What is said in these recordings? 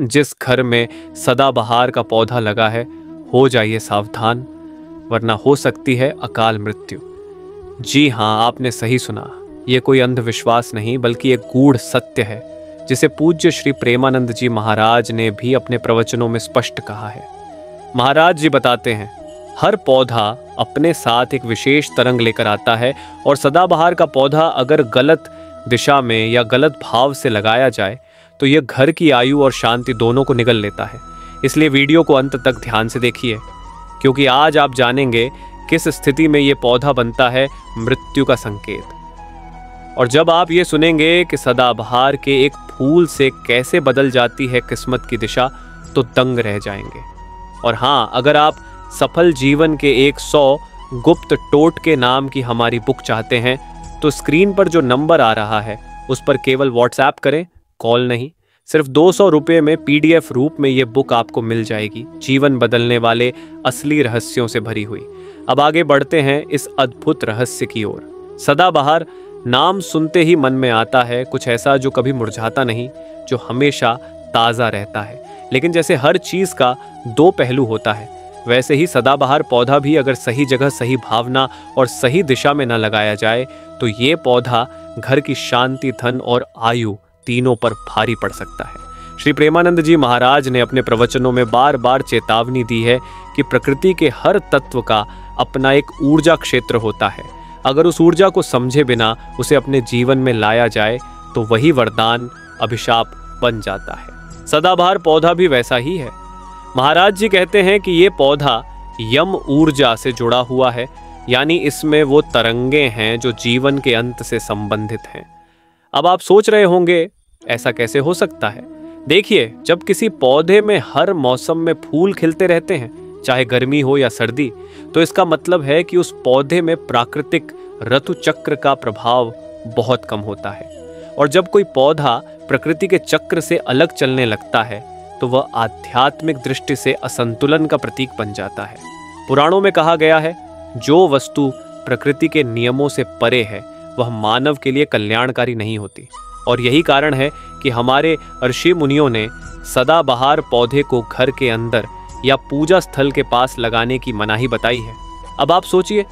जिस घर में सदाबहार का पौधा लगा है, हो जाइए सावधान, वरना हो सकती है अकाल मृत्यु। जी हाँ, आपने सही सुना। ये कोई अंधविश्वास नहीं, बल्कि एक गूढ़ सत्य है जिसे पूज्य श्री प्रेमानंद जी महाराज ने भी अपने प्रवचनों में स्पष्ट कहा है। महाराज जी बताते हैं, हर पौधा अपने साथ एक विशेष तरंग लेकर आता है, और सदाबहार का पौधा अगर गलत दिशा में या गलत भाव से लगाया जाए तो यह घर की आयु और शांति दोनों को निगल लेता है। इसलिए वीडियो को अंत तक ध्यान से देखिए, क्योंकि आज आप जानेंगे किस स्थिति में यह पौधा बनता है मृत्यु का संकेत। और जब आप ये सुनेंगे कि सदाबहार के एक फूल से कैसे बदल जाती है किस्मत की दिशा, तो दंग रह जाएंगे। और हाँ, अगर आप सफल जीवन के 100 गुप्त टोटके नाम की हमारी बुक चाहते हैं, तो स्क्रीन पर जो नंबर आ रहा है उस पर केवल व्हाट्सएप करें, कॉल नहीं। सिर्फ 200 रुपये में PDF रूप में ये बुक आपको मिल जाएगी, जीवन बदलने वाले असली रहस्यों से भरी हुई। अब आगे बढ़ते हैं इस अद्भुत रहस्य की ओर। सदाबहार नाम सुनते ही मन में आता है कुछ ऐसा जो कभी मुरझाता नहीं, जो हमेशा ताज़ा रहता है। लेकिन जैसे हर चीज़ का दो पहलू होता है, वैसे ही सदाबहार पौधा भी अगर सही जगह, सही भावना और सही दिशा में न लगाया जाए तो ये पौधा घर की शांति, धन और आयु तीनों पर भारी पड़ सकता है। श्री प्रेमानंद जी महाराज ने अपने प्रवचनों में बार बार चेतावनी दी है कि प्रकृति के हर तत्व का अपना एक ऊर्जा क्षेत्र होता है। अगर उस ऊर्जा को समझे बिना उसे अपने जीवन में लाया जाए तो वही वरदान, अभिशाप बन जाता है। सदाबहार पौधा भी वैसा ही है। महाराज जी कहते हैं कि ये पौधा यम ऊर्जा से जुड़ा हुआ है, यानी इसमें वो तरंगे हैं जो जीवन के अंत से संबंधित हैं। अब आप सोच रहे होंगे, ऐसा कैसे हो सकता है? देखिए, जब किसी पौधे में हर मौसम में फूल खिलते रहते हैं, चाहे गर्मी हो या सर्दी, तो इसका मतलब है कि उस पौधे में प्राकृतिक ऋतु चक्र का प्रभाव बहुत कम होता है। और जब कोई पौधा प्रकृति के चक्र से अलग चलने लगता है तो वह आध्यात्मिक दृष्टि से असंतुलन का प्रतीक बन जाता है। पुराणों में कहा गया है, जो वस्तु प्रकृति के नियमों से परे है वह मानव के लिए कल्याणकारी नहीं होती। और यही कारण है कि हमारे ऋषि मुनियों ने सदाबहार पौधे को घर के अंदर या पूजा स्थल के पास लगाने की मनाही बताई है। अब आप सोचिए,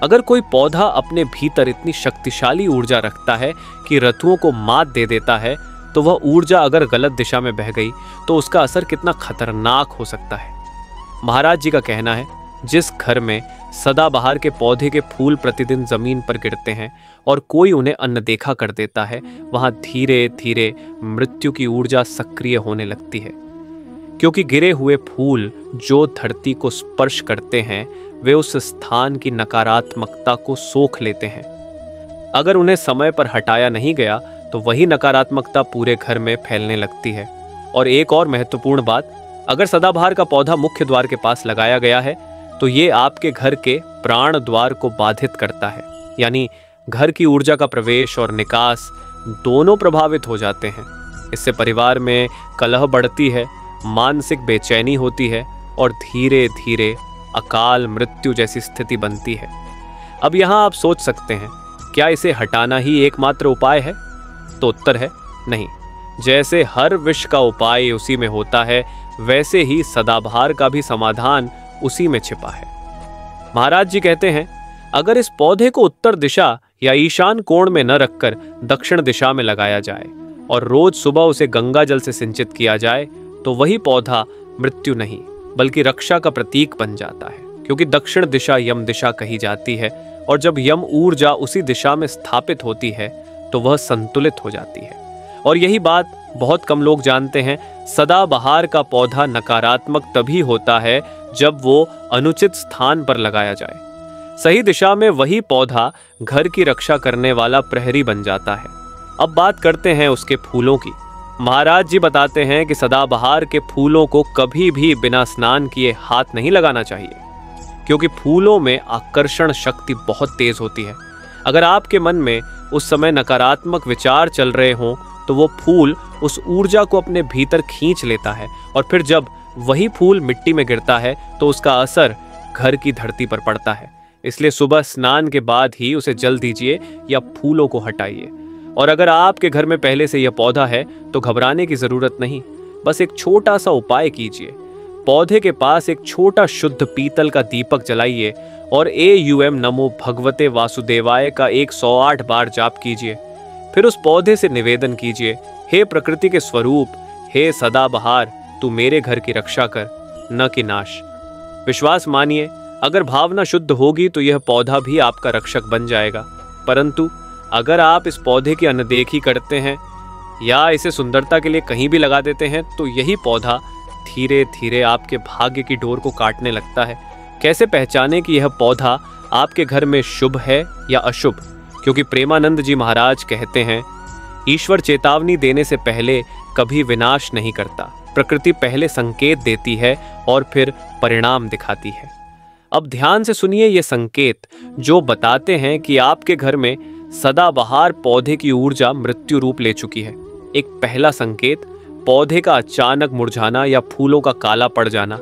अगर कोई पौधा अपने भीतर इतनी शक्तिशाली ऊर्जा रखता है कि ऋतुओं को मात दे देता है, तो वह ऊर्जा अगर गलत दिशा में बह गई तो उसका असर कितना खतरनाक हो सकता है। महाराज जी का कहना है, जिस घर में सदाबहार के पौधे के फूल प्रतिदिन जमीन पर गिरते हैं और कोई उन्हें अनदेखा कर देता है, वहां धीरे धीरे मृत्यु की ऊर्जा सक्रिय होने लगती है। क्योंकि गिरे हुए फूल जो धरती को स्पर्श करते हैं, वे उस स्थान की नकारात्मकता को सोख लेते हैं। अगर उन्हें समय पर हटाया नहीं गया तो वही नकारात्मकता पूरे घर में फैलने लगती है। और एक और महत्वपूर्ण बात, अगर सदाबहार का पौधा मुख्य द्वार के पास लगाया गया है तो ये आपके घर के प्राण द्वार को बाधित करता है, यानी घर की ऊर्जा का प्रवेश और निकास दोनों प्रभावित हो जाते हैं। इससे परिवार में कलह बढ़ती है, मानसिक बेचैनी होती है और धीरे धीरे अकाल मृत्यु जैसी स्थिति बनती है। अब यहाँ आप सोच सकते हैं, क्या इसे हटाना ही एकमात्र उपाय है? तो उत्तर है नहीं। जैसे हर विष का उपाय उसी में होता है, वैसे ही सदाबहार का भी समाधान उसी में छिपा है। महाराज जी कहते हैं, अगर इस पौधे को उत्तर दिशा या ईशान कोण में न रखकर दक्षिण दिशा में लगाया जाए और रोज सुबह उसे गंगा जल से सिंचित किया जाए तो वही पौधा मृत्यु नहीं बल्कि रक्षा का प्रतीक बन जाता है। क्योंकि दक्षिण दिशा यम दिशा कही जाती है, और जब यम ऊर्जा उसी दिशा में स्थापित होती है तो वह संतुलित हो जाती है। और यही बात बहुत कम लोग जानते हैं, सदाबहार का पौधा नकारात्मक तभी होता है जब वो अनुचित स्थान पर लगाया जाए। सही दिशा में वही पौधा घर की रक्षा करने वाला प्रहरी बन जाता है। अब बात करते हैं उसके फूलों की। महाराज जी बताते हैं कि सदाबहार के फूलों को कभी भी बिना स्नान किए हाथ नहीं लगाना चाहिए, क्योंकि फूलों में आकर्षण शक्ति बहुत तेज होती है। अगर आपके मन में उस समय नकारात्मक विचार चल रहे हों तो वो फूल उस ऊर्जा को अपने भीतर खींच लेता है, और फिर जब वही फूल मिट्टी में गिरता है तो उसका असर घर की धरती पर पड़ता है। इसलिए सुबह स्नान के बाद ही उसे जल दीजिए या फूलों को हटाइए। और अगर आपके घर में पहले से यह पौधा है तो घबराने की जरूरत नहीं। बस एक छोटा सा उपाय कीजिए। पौधे के पास एक छोटा शुद्ध पीतल का दीपक जलाइए और AUM नमो भगवते वासुदेवाय का 108 बार जाप कीजिए। फिर उस पौधे से निवेदन कीजिए, हे प्रकृति के स्वरूप, हे सदाबहार, तू मेरे घर की रक्षा कर, न कि नाश। विश्वास मानिए, अगर भावना शुद्ध होगी तो यह पौधा भी आपका रक्षक बन जाएगा। परंतु अगर आप इस पौधे की अनदेखी करते हैं या इसे सुंदरता के लिए कहीं भी लगा देते हैं तो यही पौधा धीरे धीरे आपके भाग्य की डोर को काटने लगता है। कैसे पहचानें कि यह पौधा आपके घर में शुभ है या अशुभ? क्योंकि प्रेमानंद जी महाराज कहते हैं, ईश्वर चेतावनी देने से पहले कभी विनाश नहीं करता। प्रकृति पहले संकेत देती है और फिर परिणाम दिखाती है। अब ध्यान से सुनिए ये संकेत जो बताते हैं कि आपके घर में सदाबहार पौधे की ऊर्जा मृत्यु रूप ले चुकी है। एक पहला संकेत, पौधे का अचानक मुरझाना या फूलों का काला पड़ जाना।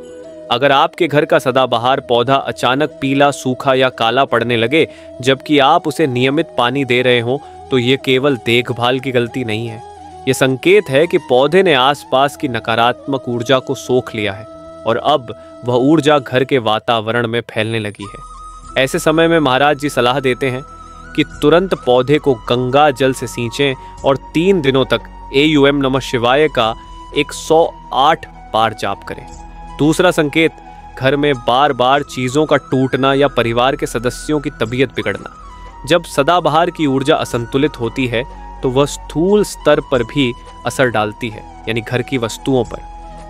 अगर आपके घर का सदाबहार पौधा अचानक पीला, सूखा या काला पड़ने लगे जबकि आप उसे नियमित पानी दे रहे हो तो ये केवल देखभाल की गलती नहीं है। ये संकेत है कि पौधे ने आसपास की नकारात्मक ऊर्जा को सोख लिया है और अब वह ऊर्जा घर के वातावरण में फैलने लगी है। ऐसे समय में महाराज जी सलाह देते हैं कि तुरंत पौधे को गंगा जल से सींचें और 3 दिनों तक AUM नमः शिवाय का 108 बार जाप करें। दूसरा संकेत, घर में बार बार चीज़ों का टूटना या परिवार के सदस्यों की तबीयत बिगड़ना। जब सदाबहार की ऊर्जा असंतुलित होती है तो वह स्थूल स्तर पर भी असर डालती है, यानी घर की वस्तुओं पर।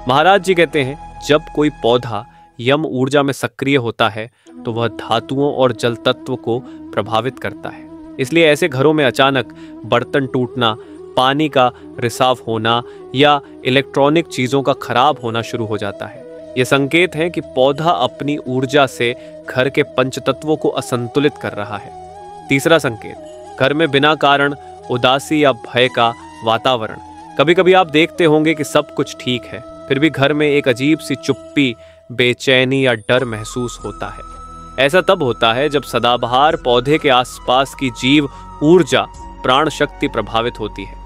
महाराज जी कहते हैं, जब कोई पौधा यम ऊर्जा में सक्रिय होता है तो वह धातुओं और जल तत्व को प्रभावित करता है। इसलिए ऐसे घरों में अचानक बर्तन टूटना, पानी का रिसाव होना या इलेक्ट्रॉनिक चीज़ों का खराब होना शुरू हो जाता है। ये संकेत हैं कि पौधा अपनी ऊर्जा से घर के पंचतत्वों को असंतुलित कर रहा है। तीसरा संकेत, घर में बिना कारण उदासी या भय का वातावरण। कभी कभी आप देखते होंगे कि सब कुछ ठीक है, फिर भी घर में एक अजीब सी चुप्पी, बेचैनी या डर महसूस होता है। ऐसा तब होता है जब सदाबहार पौधे के आसपास की जीव ऊर्जा, प्राण शक्ति प्रभावित होती है।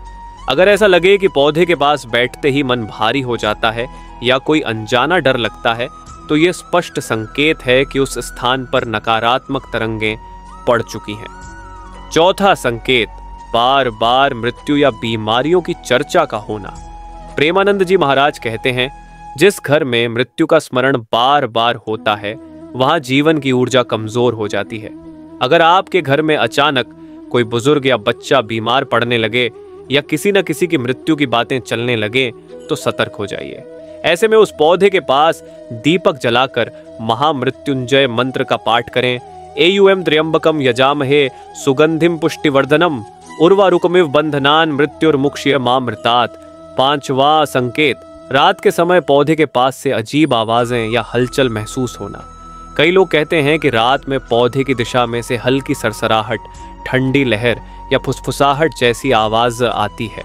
अगर ऐसा लगे कि पौधे के पास बैठते ही मन भारी हो जाता है या कोई अनजाना डर लगता है तो ये स्पष्ट संकेत है कि उस स्थान पर नकारात्मक तरंगें पड़ चुकी हैं। चौथा संकेत, बार बार मृत्यु या बीमारियों की चर्चा का होना। प्रेमानंद जी महाराज कहते हैं, जिस घर में मृत्यु का स्मरण बार बार होता है वहां जीवन की ऊर्जा कमजोर हो जाती है। अगर आपके घर में अचानक कोई बुजुर्ग या बच्चा बीमार पड़ने लगे या किसी न किसी की मृत्यु की बातें चलने लगे तो सतर्क हो जाइए। ऐसे में उस पौधे के पास दीपक जलाकर महामृत्युंजय मंत्र का पाठ करें। AUM त्र्यंबकम यजामहे सुगंधिम पुष्टिवर्धनम उर्वारुकमिव बंधनान मृत्युर्मुक्ष्य मामृतात। 5वां संकेत, रात के समय पौधे के पास से अजीब आवाजें या हलचल महसूस होना। कई लोग कहते हैं कि रात में पौधे की दिशा में से हल्की सरसराहट, ठंडी लहर या फुसफुसाहट जैसी आवाज आती है।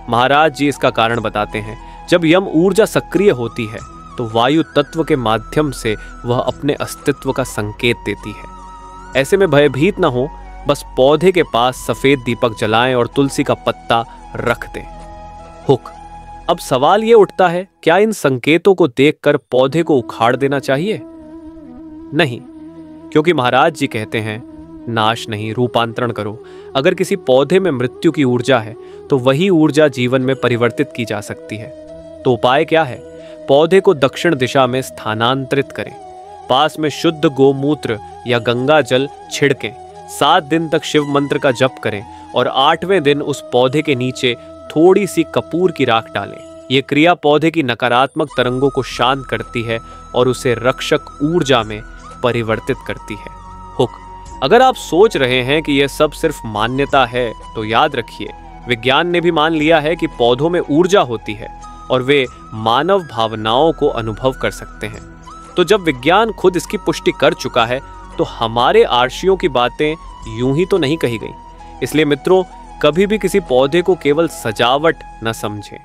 महाराज जी इसका कारण बताते हैं, जब यम ऊर्जा सक्रिय होती है तो वायु तत्व के माध्यम से वह अपने अस्तित्व का संकेत देती है। ऐसे में भयभीत न हो, बस पौधे के पास सफेद दीपक जलाएं और तुलसी का पत्ता रख दें। हुक। अब सवाल ये उठता है, क्या इन संकेतों को देखकर पौधे को उखाड़ देना चाहिए? नहीं, क्योंकि महाराज जी कहते हैं, नाश नहीं, रूपांतरण करो। अगर किसी पौधे में मृत्यु की ऊर्जा है तो वही ऊर्जा जीवन में परिवर्तित की जा सकती है। तो उपाय क्या है? पौधे को दक्षिण दिशा में स्थानांतरित करें। पास में शुद्ध गोमूत्र या गंगा जल छिड़कें। 7 दिन तक शिव मंत्र का जप करें और 8वें दिन उस पौधे के नीचे थोड़ी सी कपूर की राख डालें। ये क्रिया पौधे की नकारात्मक तरंगों को शांत करती है और उसे रक्षक ऊर्जा में परिवर्तित करती है। हुक। अगर आप सोच रहे हैं कि यह सब सिर्फ मान्यता है तो याद रखिए, विज्ञान ने भी मान लिया है कि पौधों में ऊर्जा होती है और वे मानव भावनाओं को अनुभव कर सकते हैं। तो जब विज्ञान खुद इसकी पुष्टि कर चुका है तो हमारे आर्षियों की बातें यूं ही तो नहीं कही गई। इसलिए मित्रों, कभी भी किसी पौधे को केवल सजावट न समझें।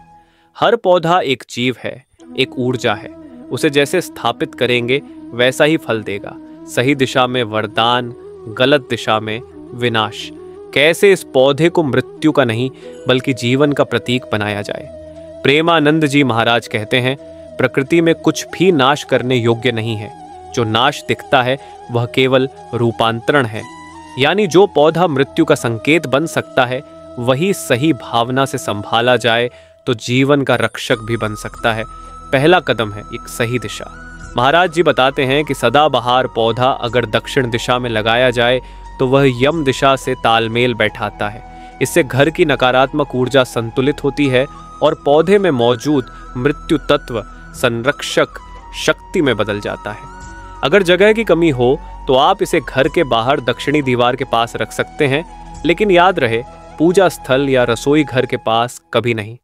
हर पौधा एक जीव है, एक ऊर्जा है। उसे जैसे स्थापित करेंगे वैसा ही फल देगा। सही दिशा में वरदान, गलत दिशा में विनाश। कैसे इस पौधे को मृत्यु का नहीं बल्कि जीवन का प्रतीक बनाया जाए? प्रेमानंद जी महाराज कहते हैं, प्रकृति में कुछ भी नाश करने योग्य नहीं है। जो नाश दिखता है वह केवल रूपांतरण है। यानी जो पौधा मृत्यु का संकेत बन सकता है वही सही भावना से संभाला जाए तो जीवन का रक्षक भी बन सकता है। पहला कदम है एक सही दिशा। महाराज जी बताते हैं कि सदाबहार पौधा अगर दक्षिण दिशा में लगाया जाए तो वह यम दिशा से तालमेल बैठाता है। इससे घर की नकारात्मक ऊर्जा संतुलित होती है और पौधे में मौजूद मृत्यु तत्व संरक्षक शक्ति में बदल जाता है। अगर जगह की कमी हो तो आप इसे घर के बाहर दक्षिणी दीवार के पास रख सकते हैं, लेकिन याद रहे पूजा स्थल या रसोई घर के पास कभी नहीं।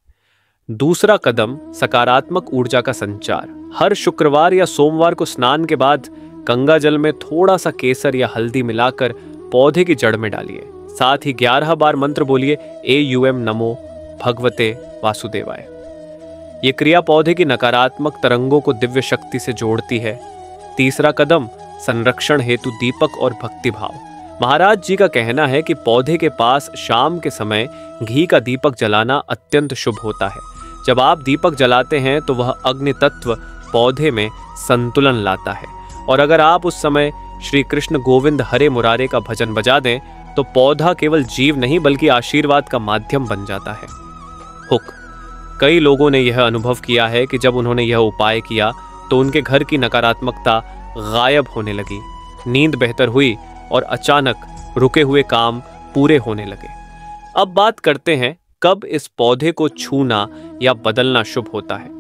दूसरा कदम सकारात्मक ऊर्जा का संचार। हर शुक्रवार या सोमवार को स्नान के बाद गंगा जल में थोड़ा सा केसर या हल्दी मिलाकर पौधे की जड़ में डालिए। साथ ही 11 बार मंत्र बोलिए, AUM नमो भगवते वासुदेवाय। ये क्रिया पौधे की नकारात्मक तरंगों को दिव्य शक्ति से जोड़ती है। तीसरा कदम संरक्षण हेतु दीपक और भक्ति भाव। महाराज जी का कहना है कि पौधे के पास शाम के समय घी का दीपक जलाना अत्यंत शुभ होता है। जब आप दीपक जलाते हैं तो वह अग्नि तत्व पौधे में संतुलन लाता है, और अगर आप उस समय श्री कृष्ण गोविंद हरे मुरारे का भजन बजा दें तो पौधा केवल जीव नहीं बल्कि आशीर्वाद का माध्यम बन जाता है। हुक। कई लोगों ने यह अनुभव किया है कि जब उन्होंने यह उपाय किया तो उनके घर की नकारात्मकता गायब होने लगी, नींद बेहतर हुई और अचानक रुके हुए काम पूरे होने लगे। अब बात करते हैं कब इस पौधे को छूना या बदलना शुभ होता है।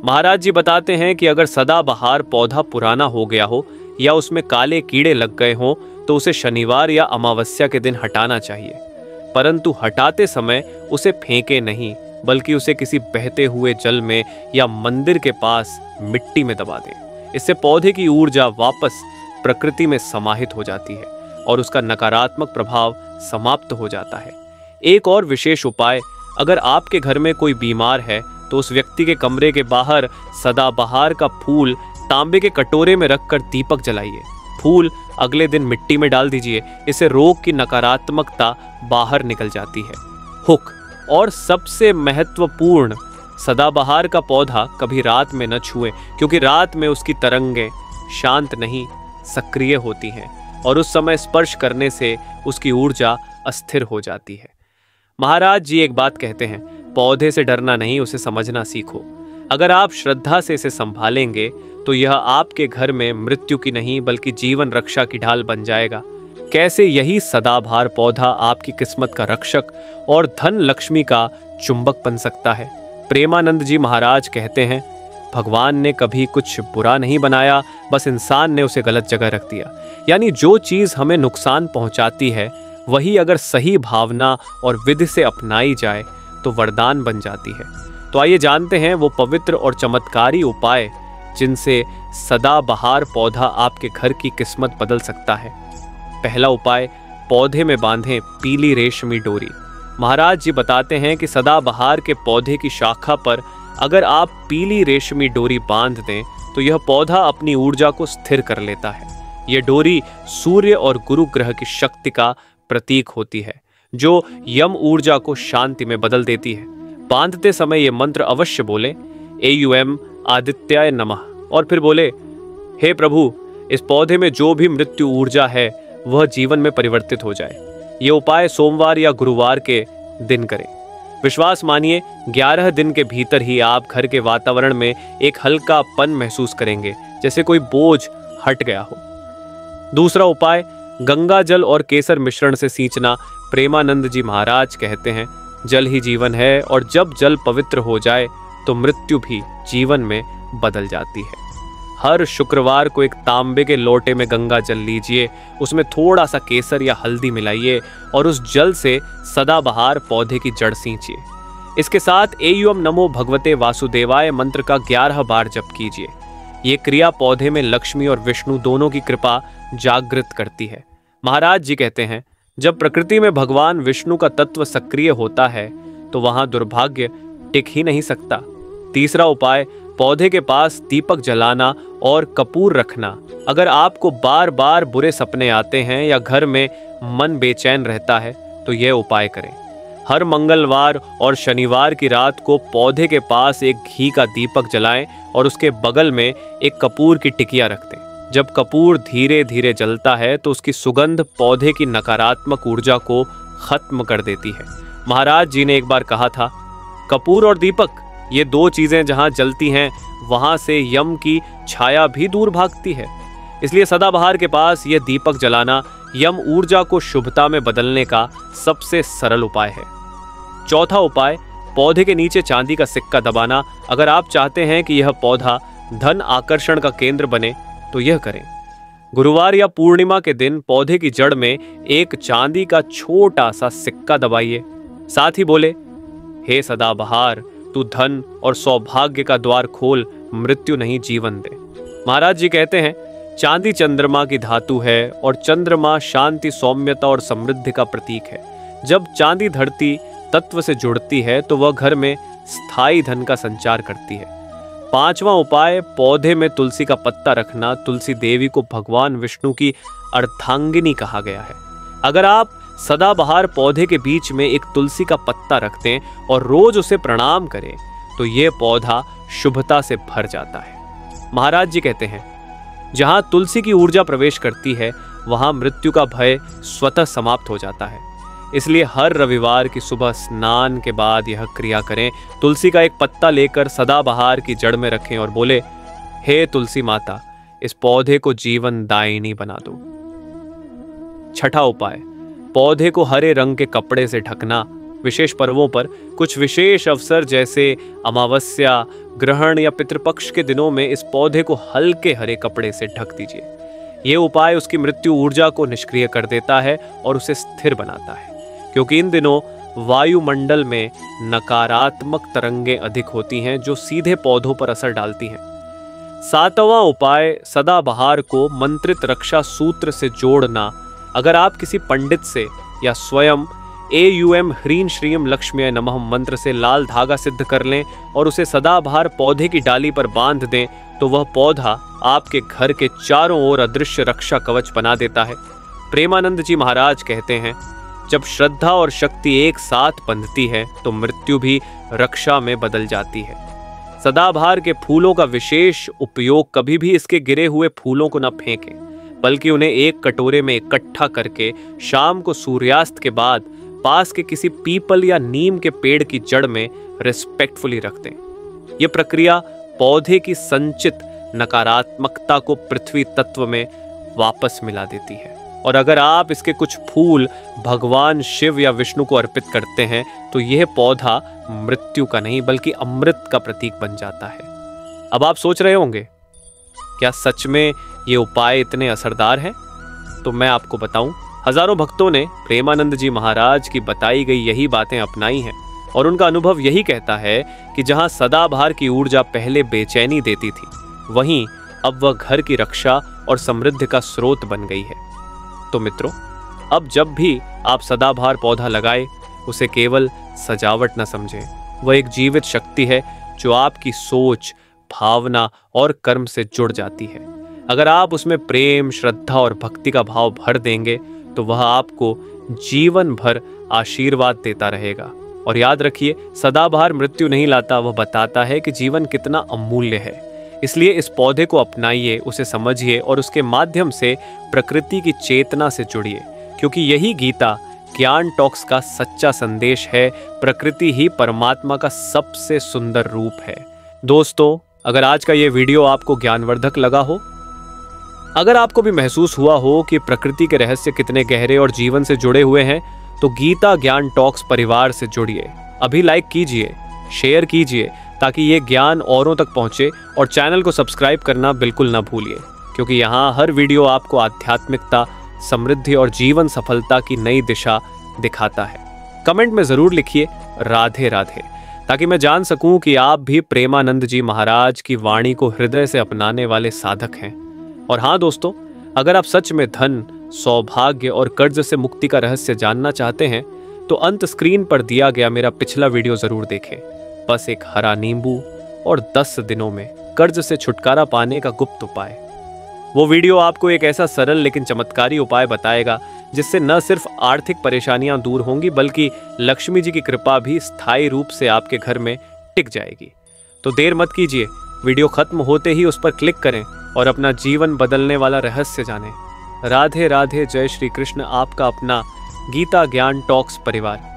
महाराज जी बताते हैं कि अगर सदाबहार पौधा पुराना हो गया हो या उसमें काले कीड़े लग गए हों तो उसे शनिवार या अमावस्या के दिन हटाना चाहिए, परंतु हटाते समय उसे फेंके नहीं बल्कि उसे किसी बहते हुए जल में या मंदिर के पास मिट्टी में दबा दें। इससे पौधे की ऊर्जा वापस प्रकृति में समाहित हो जाती है और उसका नकारात्मक प्रभाव समाप्त हो जाता है। एक और विशेष उपाय, अगर आपके घर में कोई बीमार है तो उस व्यक्ति के कमरे के बाहर सदाबहार का फूल तांबे के कटोरे में रखकर दीपक जलाइए। फूल अगले दिन मिट्टी में डाल दीजिए। इससे रोग की नकारात्मकता बाहर निकल जाती है। हुक। और सबसे महत्वपूर्ण, सदाबहार का पौधा कभी रात में न छुएं, क्योंकि रात में उसकी तरंगें शांत नहीं सक्रिय होती हैं और उस समय स्पर्श करने से उसकी ऊर्जा अस्थिर हो जाती है। महाराज जी एक बात कहते हैं, पौधे से डरना नहीं, उसे समझना सीखो। अगर आप श्रद्धा से इसे संभालेंगे तो यह आपके घर में मृत्यु की नहीं बल्कि जीवन रक्षा की ढाल बन जाएगा। कैसे यही सदाबहार पौधा आपकी किस्मत का रक्षक और धन लक्ष्मी का चुंबक बन सकता है। प्रेमानंद जी महाराज कहते हैं, भगवान ने कभी कुछ बुरा नहीं बनाया, बस इंसान ने उसे गलत जगह रख दिया। यानी जो चीज़ हमें नुकसान पहुंचाती है वही अगर सही भावना और विधि से अपनाई जाए तो वरदान बन जाती है। तो आइए जानते हैं वो पवित्र और चमत्कारी उपाय जिनसे सदाबहार पौधा आपके घर की किस्मत बदल सकता है। पहला उपाय, पौधे में बांधें पीली रेशमी डोरी। महाराज जी बताते हैं कि सदाबहार के पौधे की शाखा पर अगर आप पीली रेशमी डोरी बांध दें तो यह पौधा अपनी ऊर्जा को स्थिर कर लेता है। यह डोरी सूर्य और गुरु ग्रह की शक्ति का प्रतीक होती है जो यम ऊर्जा को शांति में बदल देती है। बांधते समय ये मंत्र अवश्य बोले, AUM आदित्याय नमः, और फिर बोले, हे प्रभु, इस पौधे में जो भी मृत्यु ऊर्जा है वह जीवन में परिवर्तित हो जाए। ये उपाय सोमवार या गुरुवार के दिन करें। विश्वास मानिए 11 दिन के भीतर ही आप घर के वातावरण में एक हल्कापन महसूस करेंगे, जैसे कोई बोझ हट गया हो। दूसरा उपाय, गंगा जल और केसर मिश्रण से सींचना। प्रेमानंद जी महाराज कहते हैं, जल ही जीवन है और जब जल पवित्र हो जाए तो मृत्यु भी जीवन में बदल जाती है। हर शुक्रवार को एक तांबे के लोटे में गंगा जल लीजिए, उसमें थोड़ा सा केसर या हल्दी मिलाइए और उस जल से सदाबहार पौधे की जड़ सींचिए। इसके साथ AUM नमो भगवते वासुदेवाय मंत्र का 11 बार जप कीजिए। ये क्रिया पौधे में लक्ष्मी और विष्णु दोनों की कृपा जागृत करती है। महाराज जी कहते हैं, जब प्रकृति में भगवान विष्णु का तत्व सक्रिय होता है तो वहां दुर्भाग्य टिक ही नहीं सकता। तीसरा उपाय, पौधे के पास दीपक जलाना और कपूर रखना। अगर आपको बार बार बुरे सपने आते हैं या घर में मन बेचैन रहता है तो यह उपाय करें। हर मंगलवार और शनिवार की रात को पौधे के पास एक घी का दीपक जलाएं और उसके बगल में एक कपूर की टिकिया रख दें। जब कपूर धीरे धीरे जलता है तो उसकी सुगंध पौधे की नकारात्मक ऊर्जा को खत्म कर देती है। महाराज जी ने एक बार कहा था, कपूर और दीपक, ये दो चीजें जहां जलती हैं वहां से यम की छाया भी दूर भागती है। इसलिए सदाबहार के पास यह दीपक जलाना यम ऊर्जा को शुभता में बदलने का सबसे सरल उपाय है। चौथा उपाय, पौधे के नीचे चांदी का सिक्का दबाना। अगर आप चाहते हैं कि यह पौधा धन आकर्षण का केंद्र बने तो यह करें। गुरुवार या पूर्णिमा के दिन पौधे की जड़ में एक चांदी का छोटा सा सिक्का दबाइए। साथ ही बोले, हे सदाबहार, तू धन और सौभाग्य का द्वार खोल, मृत्यु नहीं जीवन दे। महाराज जी कहते हैं, चांदी चंद्रमा की धातु है और चंद्रमा शांति, सौम्यता और समृद्धि का प्रतीक है। जब चांदी धरती तत्व से जुड़ती है तो वह घर में स्थायी धन का संचार करती है। पांचवा उपाय, पौधे में तुलसी का पत्ता रखना। तुलसी देवी को भगवान विष्णु की अर्धांगिनी कहा गया है। अगर आप सदाबहार पौधे के बीच में एक तुलसी का पत्ता रख दें और रोज उसे प्रणाम करें तो यह पौधा शुभता से भर जाता है। महाराज जी कहते हैं, जहां तुलसी की ऊर्जा प्रवेश करती है वहां मृत्यु का भय स्वतः समाप्त हो जाता है। इसलिए हर रविवार की सुबह स्नान के बाद यह क्रिया करें। तुलसी का एक पत्ता लेकर सदाबहार की जड़ में रखें और बोले, हे तुलसी माता, इस पौधे को जीवन दायिनी बना दो। छठा उपाय, पौधे को हरे रंग के कपड़े से ढकना। विशेष पर्वों पर, कुछ विशेष अवसर जैसे अमावस्या, ग्रहण या पितृपक्ष के दिनों में इस पौधे को हल्के हरे कपड़े से ढक दीजिए। यह उपाय उसकी मृत्यु ऊर्जा को निष्क्रिय कर देता है और उसे स्थिर बनाता है, क्योंकि इन दिनों वायुमंडल में नकारात्मक तरंगें अधिक होती हैं जो सीधे पौधों पर असर डालती हैं। सातवां उपाय, सदाबहार को मंत्रित रक्षा सूत्र से जोड़ना। अगर आप किसी पंडित से या स्वयं AUM ह्रीं श्रीं लक्ष्म्यै नमः मंत्र से लाल धागा सिद्ध कर लें और उसे सदाबहार पौधे की डाली पर बांध दें तो वह पौधा आपके घर के चारों ओर अदृश्य रक्षा कवच बना देता है। प्रेमानंद जी महाराज कहते हैं, जब श्रद्धा और शक्ति एक साथ बंधती है तो मृत्यु भी रक्षा में बदल जाती है। सदाबहार के फूलों का विशेष उपयोग, कभी भी इसके गिरे हुए फूलों को न फेंकें, बल्कि उन्हें एक कटोरे में इकट्ठा करके शाम को सूर्यास्त के बाद पास के किसी पीपल या नीम के पेड़ की जड़ में रिस्पेक्टफुली रख दें। यह प्रक्रिया पौधे की संचित नकारात्मकता को पृथ्वी तत्व में वापस मिला देती है। और अगर आप इसके कुछ फूल भगवान शिव या विष्णु को अर्पित करते हैं तो यह पौधा मृत्यु का नहीं बल्कि अमृत का प्रतीक बन जाता है। अब आप सोच रहे होंगे, क्या सच में ये उपाय इतने असरदार हैं? तो मैं आपको बताऊं, हजारों भक्तों ने प्रेमानंद जी महाराज की बताई गई यही बातें अपनाई हैं और उनका अनुभव यही कहता है कि जहां सदाबहार की ऊर्जा पहले बेचैनी देती थी, वहीं अब वह घर की रक्षा और समृद्धि का स्रोत बन गई है। तो मित्रों, अब जब भी आप सदाबहार पौधा लगाए, उसे केवल सजावट न समझें। वह एक जीवित शक्ति है जो आपकी सोच, भावना और कर्म से जुड़ जाती है। अगर आप उसमें प्रेम, श्रद्धा और भक्ति का भाव भर देंगे तो वह आपको जीवन भर आशीर्वाद देता रहेगा। और याद रखिए, सदाबहार मृत्यु नहीं लाता, वह बताता है कि जीवन कितना अमूल्य है। इसलिए इस पौधे को अपनाइए, उसे समझिए और उसके माध्यम से प्रकृति की चेतना से जुड़िए, क्योंकि यही गीता ज्ञान टॉक्स का सच्चा संदेश है। प्रकृति ही परमात्मा का सबसे सुंदर रूप है। दोस्तों, अगर आज का ये वीडियो आपको ज्ञानवर्धक लगा हो, अगर आपको भी महसूस हुआ हो कि प्रकृति के रहस्य कितने गहरे और जीवन से जुड़े हुए हैं, तो गीता ज्ञान टॉक्स परिवार से जुड़िए। अभी लाइक कीजिए, शेयर कीजिए ताकि ये ज्ञान औरों तक पहुंचे, और चैनल को सब्सक्राइब करना बिल्कुल ना भूलिए, क्योंकि यहाँ हर वीडियो आपको आध्यात्मिकता, समृद्धि और जीवन सफलता की नई दिशा दिखाता है। कमेंट में जरूर लिखिए राधे राधे, ताकि मैं जान सकूं कि आप भी प्रेमानंद जी महाराज की वाणी को हृदय से अपनाने वाले साधक हैं। और हाँ दोस्तों, अगर आप सच में धन, सौभाग्य और कर्ज से मुक्ति का रहस्य जानना चाहते हैं तो अंत स्क्रीन पर दिया गया मेरा पिछला वीडियो जरूर देखें। बस एक हरा नींबू और 10 दिनों में कर्ज से छुटकारा पाने का गुप्त उपाय। वो वीडियो आपको एक ऐसा सरल लेकिन चमत्कारी उपाय बताएगा जिससे न सिर्फ आर्थिक परेशानियां दूर होंगी बल्कि लक्ष्मी जी की कृपा भी स्थायी रूप से आपके घर में टिक जाएगी। तो देर मत कीजिए, वीडियो खत्म होते ही उस पर क्लिक करें और अपना जीवन बदलने वाला रहस्य जानें। राधे राधे, जय श्री कृष्ण। आपका अपना गीता ज्ञान टॉक्स परिवार।